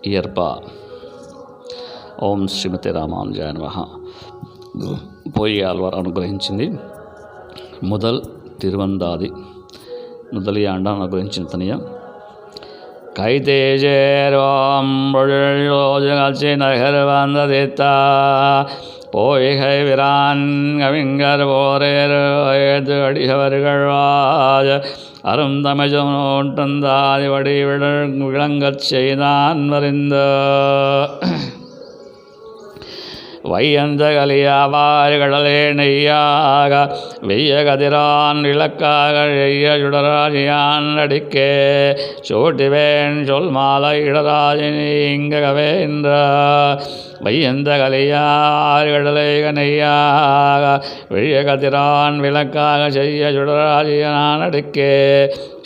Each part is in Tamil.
இயற்பா. ఓం శ్రీమతి రామానుజాయ నమః. పోయాళ్వార్ అనుగ్రహించింది முதல் திருவந்தாதி முதலிய ஆண்டான் అనుగ్రహించిన தனியா கைதேஜேரோம் பொழுதோஜகச்சி நகர் வந்ததித்தா போய்கை விரான் கவிஞர் போரேர் ஏது அடிகவர்கள் வாஜ அரும் தமிழந்தாதி வடி விளங்கச் செய்தான் வரிந்த வையந்த கலியாவார் கடலே நெய்யாக வெய்ய கதிரான் விளக்காக எய்ய சுடராஜியான் அடிக்கே சோட்டிவேன் சொல் மாலை இடராஜினி இங்கவே என்ற வையந்த கலியார் கடலே நெய்யாக வெய்ய கதிரான் விளக்காக செய்ய சுடராஜியான் அடிக்கே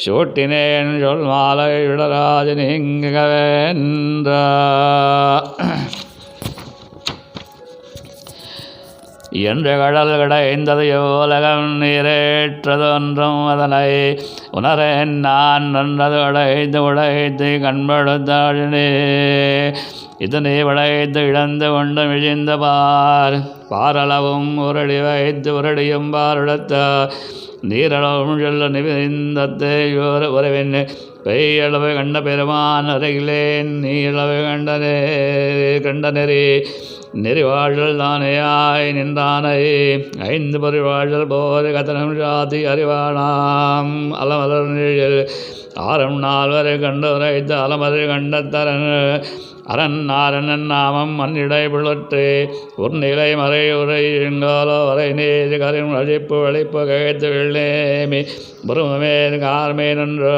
சோட்டினேன் சொல் மாலை இடராஜினி இங்கவே என்ற என்ற கடல் கடைந்தது யோலகம் நீரேற்றதொன்றும் அதனை உணரேன் நான் நன்றது உடைத்து கண்படுத்தாழினே இதனை உடைத்து இழந்து கொண்டு மிழிந்த பாரளவும் உரடி வைத்து உரடியும் பாருடத்த நீரளவும் சொல்ல நிவிந்தத்தை உறவின் பெய்யளவு கண்ட பெருமான் அருகிலேன் நீளவு கண்டனரே நெறிவாழ்தல் தானேயாய் நின்றானை ஐந்து பொறிவாழ்தல் போர் கதனம் சாதி அறிவானாம் அலமலர் நிழல் ஆரம் நால்வரை கண்டு உரைத்து அலமலர் கண்டத்தரன் அரண் நாரணன் நாமம் மண்ணிடை புலற்று உர்நிலை மறை உரை எங்காலோ வரை நீர் கரும் அழிப்பு வழிப்பு ககைத்து வெள்ளேமி புருமே கார்மே நன்று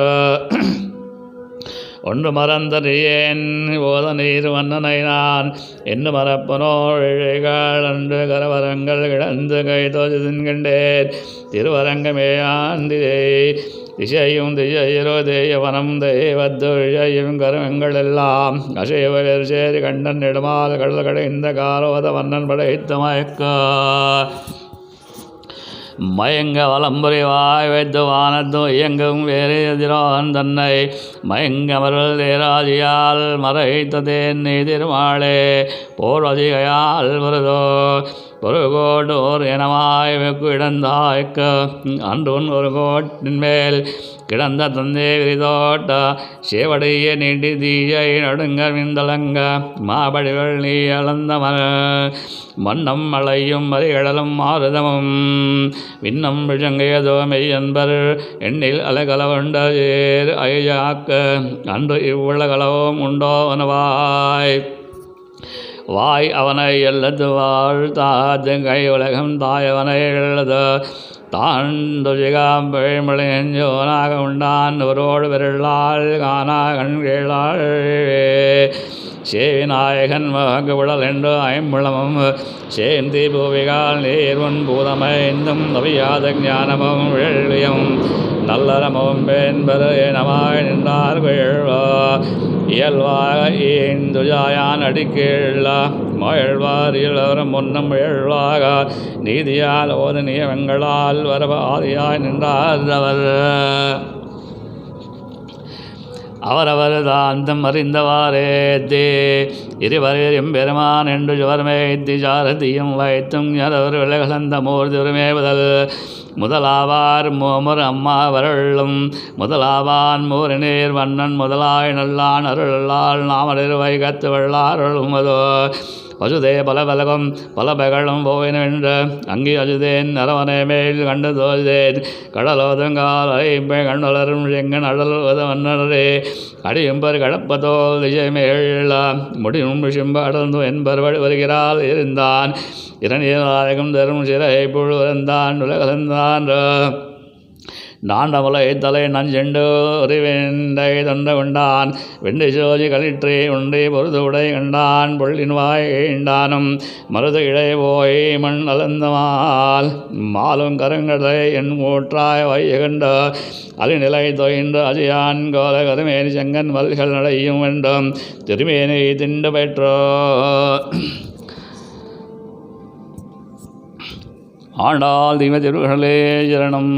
ஒன்று மறந்தறியேன் போத நீர் வண்ணனை நான் என்று மறப்பனோழிகள் அன்று கரவரங்கள் கிடந்து கை தோஜின்கண்டேன் திருவரங்கமேயாந்திரே திசையும் திசையரோ தேயவனம் தேவத்துழையும் கருமங்கள் எல்லாம் அசைவலில் சேரி கண்டன் நெடுமால் கடல் கடைந்த காரோத வண்ணன் படைத்த மயங்க வலம்புரிவாய் வைத்து வானத்தும் இயங்கும் வேறு எதிரான் தன்னை மயங்கமருள் தேராஜியால் மறைத்ததேன் திருமாளே போர் அதிகையால் வருதோ பொறுகோட்டோர் எனமாய் வெக்கு இடந்தாய்க்க அன்றுன் ஒரு கோட்டின் மேல் கிடந்த தந்தே விரிதோட்ட சேவடைய நீட்டி தீயை நடுங்க விந்தளங்க மாபடிகள் நீ அளந்த மன்னம் மலையும் மறிகடலும் மாறுதமும் விண்ணம் விழுங்கையதோ மெய் என்பர் எண்ணில் அலகலவண்ட ஏர் அயஜாக்க அன்று இவ்வுலகளவும் உண்டோ உணவாய் வாய் அவனை எல்லது வாழ்த்தாது கை உலகம் தாயவனை எழுது தான் துஜிகாம்பழிமொழியோனாக உண்டான் ஒரோடு விரலால் காணா கண்களாள் சேவிநாயகன் மகு உடல் என்று ஐம்புலமும் சேந்தி பூவிகால் நீர்வன் பூதமைந்தும் நவியாத ஞானமும் வேள்வியும் நல்லறமும் என்பது எனமாய் நின்றார் கேள்வா இயல்வாக ஈந்துஜாயான் அடிக்கீழ மழழ்வார் இளவரம் முன்னம் எழுவாக நீதியால் ஓது நியமங்களால் வரவ ஆதியாய் நின்றார் அவரவர் தாந்தம் அறிந்தவாறே தே இருவரேர் எம்பெருமான் என்று சுவர்மேத்தி சாரதியும் வைத்தும் யரவர் விலகலந்த மூர்திருமே முதலாவார் மூமர் அம்மா வரள்ளும் முதலாவான் மூரினேர் வண்ணன் முதலாய் நல்லான் அருளால் நாமடர் வைகத்து வெள்ளாருளும் அதோ பசுதே பல பலகம் பல பகழும் போயினென்ற அங்கி அஜுதேன் அரவனை மேல் கண்டு தோல்தேன் கடலோதங்கால் ஐம்பை கண்டலரும் செங்கன் அடல்வத வண்ணரே அடியும்பர் கடப்பதோல் திசைமேழ முடியும் சிம்ப அடர்ந்து என்பர் வருகிறாள் இருந்தான் இரணியநாயகம் தரும் சிறை புழுவந்தான் உலகந்தான் நாண்டமுலை தலை நஞ்செண்டு உரிவெண்டை தொண்ட கொண்டான் வெண்டி சோதி களிற்றே உண்டை பொருது உடை கண்டான் பொள்ளின் வாய் ஈண்டானும் மருது இழை போய் மண் அலந்தமால் மாலும் கருங்கடலை என் ஊற்றாய் வையகண்ட அலிநிலை தொய்ந்து அஜயான் கோல கருமேனி செங்கன் மல்கள் நடையும் வேண்டும் திருமேனி திண்டு பெற்றோ ஆண்டாள் தீம திருகளே சரணம்.